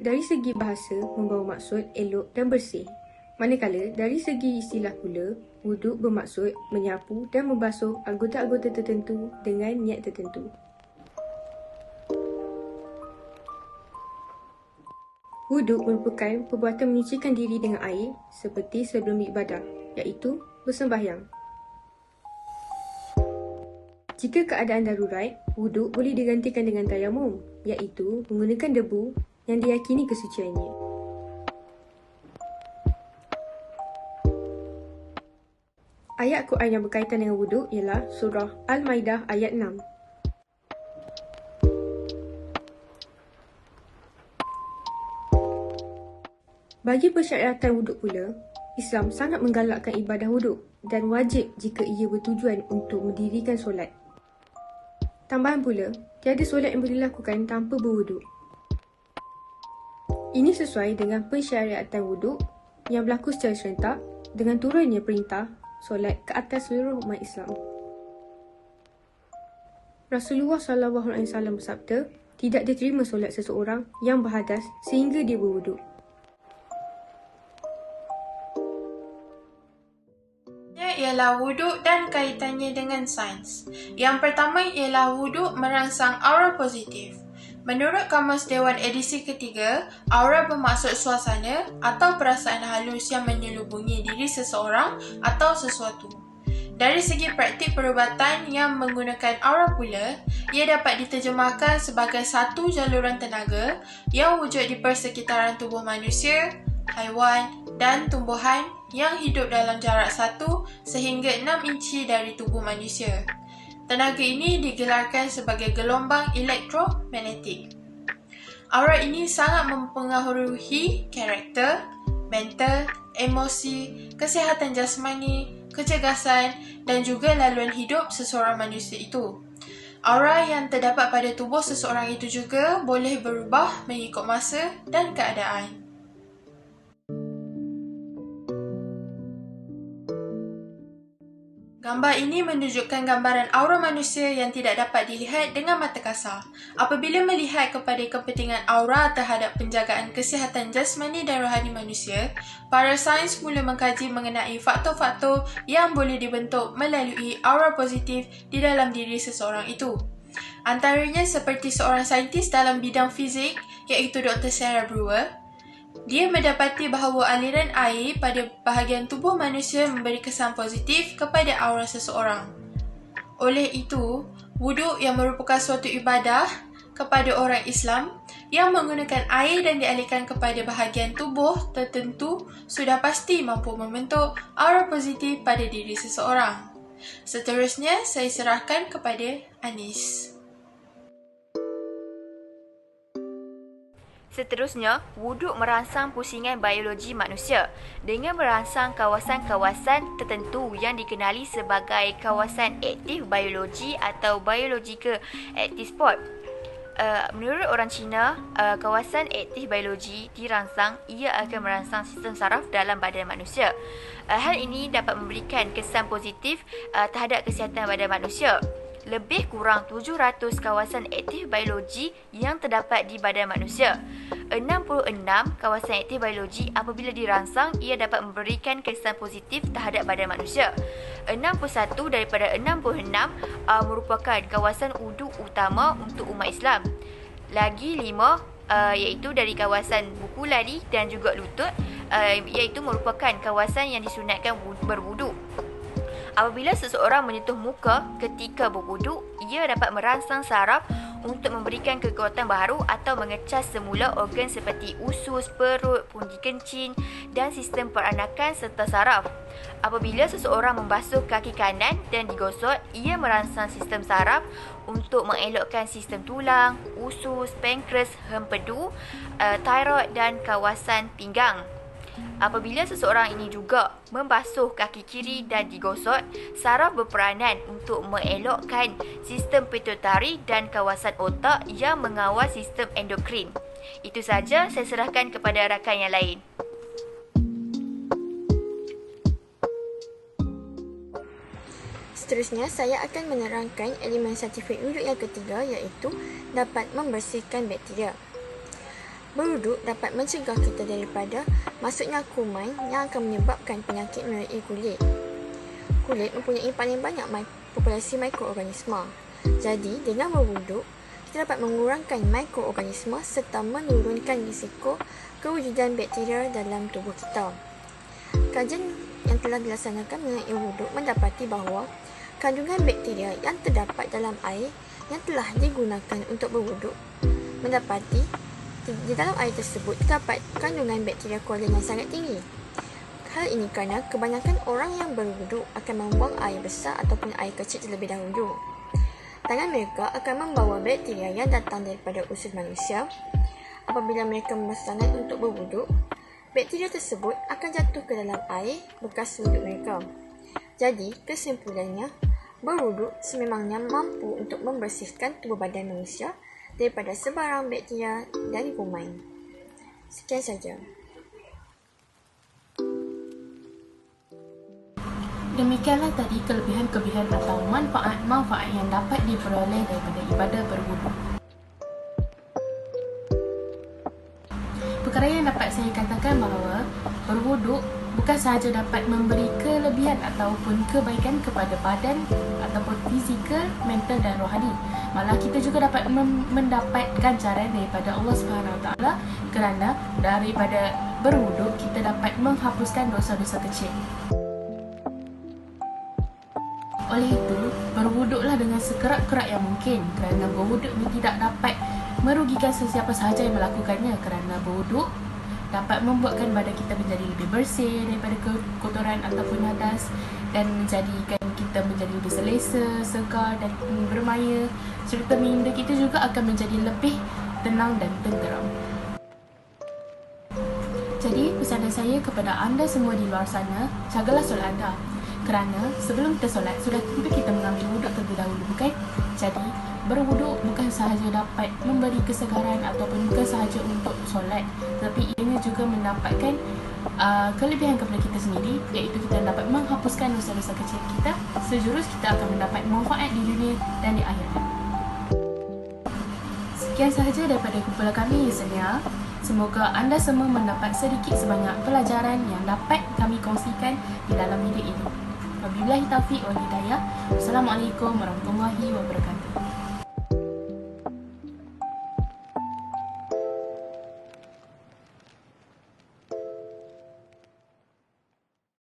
dari segi bahasa membawa maksud elok dan bersih. Manakala dari segi istilah pula, wuduk bermaksud menyapu dan membasuh anggota-anggota tertentu dengan niat tertentu. Wuduk merupakan perbuatan menyucikan diri dengan air seperti sebelum beribadah, iaitu bersembahyang. Jika keadaan darurat, wuduk boleh digantikan dengan tayamum, iaitu menggunakan debu yang diyakini kesuciannya. Ayat Quran yang berkaitan dengan wuduk ialah surah Al-Maidah ayat 6. Bagi persyaratan wuduk pula, Islam sangat menggalakkan ibadah wuduk dan wajib jika ia bertujuan untuk mendirikan solat. Tambahan pula, tiada solat yang boleh dilakukan tanpa berwuduk. Ini sesuai dengan pensyariatan wuduk yang berlaku secara serentak dengan turunnya perintah solat ke atas seluruh umat Islam. Rasulullah SAW bersabda, tidak diterima solat seseorang yang berhadas sehingga dia berwuduk. Ialah wuduk dan kaitannya dengan sains. Yang pertama ialah wuduk merangsang aura positif. Menurut Kamus Dewan edisi ketiga, aura bermaksud suasana atau perasaan halus yang menyelubungi diri seseorang atau sesuatu. Dari segi praktik perubatan yang menggunakan aura pula, ia dapat diterjemahkan sebagai satu jaluran tenaga yang wujud di persekitaran tubuh manusia, haiwan dan tumbuhan yang hidup dalam jarak 1 sehingga 6 inci dari tubuh manusia. Tenaga ini digelarkan sebagai gelombang elektromagnetik. Aura ini sangat mempengaruhi karakter, mental, emosi, kesihatan jasmani, kecergasan dan juga laluan hidup seseorang manusia itu. Aura yang terdapat pada tubuh seseorang itu juga boleh berubah mengikut masa dan keadaan. Gambar ini menunjukkan gambaran aura manusia yang tidak dapat dilihat dengan mata kasar. Apabila melihat kepada kepentingan aura terhadap penjagaan kesihatan jasmani dan rohani manusia, para sains mula mengkaji mengenai faktor-faktor yang boleh dibentuk melalui aura positif di dalam diri seseorang itu. Antaranya seperti seorang saintis dalam bidang fizik iaitu Dr. Sarah Brewer. Dia mendapati bahawa aliran air pada bahagian tubuh manusia memberi kesan positif kepada aura seseorang. Oleh itu, wuduk yang merupakan suatu ibadah kepada orang Islam yang menggunakan air dan dialihkan kepada bahagian tubuh tertentu sudah pasti mampu membentuk aura positif pada diri seseorang. Seterusnya, saya serahkan kepada Anis. Seterusnya, wuduk merangsang pusingan biologi manusia dengan merangsang kawasan-kawasan tertentu yang dikenali sebagai kawasan aktif biologi atau biological active spot. Menurut orang Cina, kawasan aktif biologi dirangsang, ia akan merangsang sistem saraf dalam badan manusia. Hal ini dapat memberikan kesan positif terhadap kesihatan badan manusia. Lebih kurang 700 kawasan aktif biologi yang terdapat di badan manusia. 66 kawasan aktif biologi apabila dirangsang, ia dapat memberikan kesan positif terhadap badan manusia. 61 daripada 66 merupakan kawasan wuduk utama untuk umat Islam. Lagi 5 iaitu dari kawasan buku lari dan juga lutut, iaitu merupakan kawasan yang disunatkan berwuduk. Apabila seseorang menyentuh muka ketika berwuduk, ia dapat merangsang saraf untuk memberikan kekuatan baharu atau mengecas semula organ seperti usus, perut, pundi kencing dan sistem peranakan serta saraf. Apabila seseorang membasuh kaki kanan dan digosok, ia merangsang sistem saraf untuk mengelokkan sistem tulang, usus, pankreas, hempedu, tiroid dan kawasan pinggang. Apabila seseorang ini juga membasuh kaki kiri dan digosok, saraf berperanan untuk mengelokkan sistem pituitari dan kawasan otak yang mengawal sistem endokrin. Itu saja, saya serahkan kepada rakan yang lain. Seterusnya, saya akan menerangkan elemen saintifik wuduk yang ketiga iaitu dapat membersihkan bakteria. Berwuduk dapat mencegah kita daripada masuknya kuman yang akan menyebabkan penyakit melalui kulit. Kulit mempunyai paling banyak populasi mikroorganisma. Jadi, dengan berwuduk, kita dapat mengurangkan mikroorganisma serta menurunkan risiko kewujudan bakteria dalam tubuh kita. Kajian yang telah dilaksanakan mengenai wuduk mendapati bahawa kandungan bakteria yang terdapat dalam air yang telah digunakan untuk berwuduk mendapati di dalam air tersebut terdapat kandungan bakteria kolen yang sangat tinggi. Hal ini kerana kebanyakan orang yang berwuduk akan membuang air besar ataupun air kecil terlebih dahulu. Tangan mereka akan membawa bakteria yang datang daripada usus manusia. Apabila mereka membasuh tangan untuk berwuduk, bakteria tersebut akan jatuh ke dalam air bekas wuduk mereka. Jadi, kesimpulannya, berwuduk sememangnya mampu untuk membersihkan tubuh badan manusia daripada sebarang bakteria dan kuman. Sekian saja. Demikianlah tadi kelebihan-kelebihan atau manfaat-manfaat yang dapat diperoleh daripada ibadah berwuduk. Perkara yang dapat saya katakan bahawa berwuduk bukan sahaja dapat memberi kelebihan ataupun kebaikan kepada badan ataupun fizikal, mental dan rohani. Malah kita juga dapat mendapat ganjaran daripada Allah SWT kerana daripada berwuduk kita dapat menghapuskan dosa-dosa kecil. Oleh itu, berwuduklah dengan sekerat-kerat yang mungkin kerana berwuduk ini tidak dapat merugikan sesiapa sahaja yang melakukannya kerana berwuduk dapat membuatkan badan kita menjadi lebih bersih daripada kotoran ataupun hadas dan menjadikan kita menjadi lebih selesa, segar dan bermaya serta minda kita juga akan menjadi lebih tenang dan tenteram. Jadi, pesanan saya kepada anda semua di luar sana, jagalah solat anda. Kerana sebelum kita solat, sudah tentu kita mengambil wuduk terlebih dahulu, bukan? Jadi, berwuduk bukan sahaja dapat memberi kesegaran ataupun bukan sahaja untuk solat, tapi ianya juga mendapatkan kelebihan kepada kita sendiri, iaitu kita dapat menghapuskan dosa-dosa kecil kita. Sejurus kita akan mendapat manfaat di dunia dan di akhirat. Sekian sahaja daripada kumpulan kami Yesenia. Semoga anda semua mendapat sedikit sebanyak pelajaran yang dapat kami kongsikan di dalam video ini. Wabillahi taufiq wal hidayah. Wassalamualaikum warahmatullahi wabarakatuh.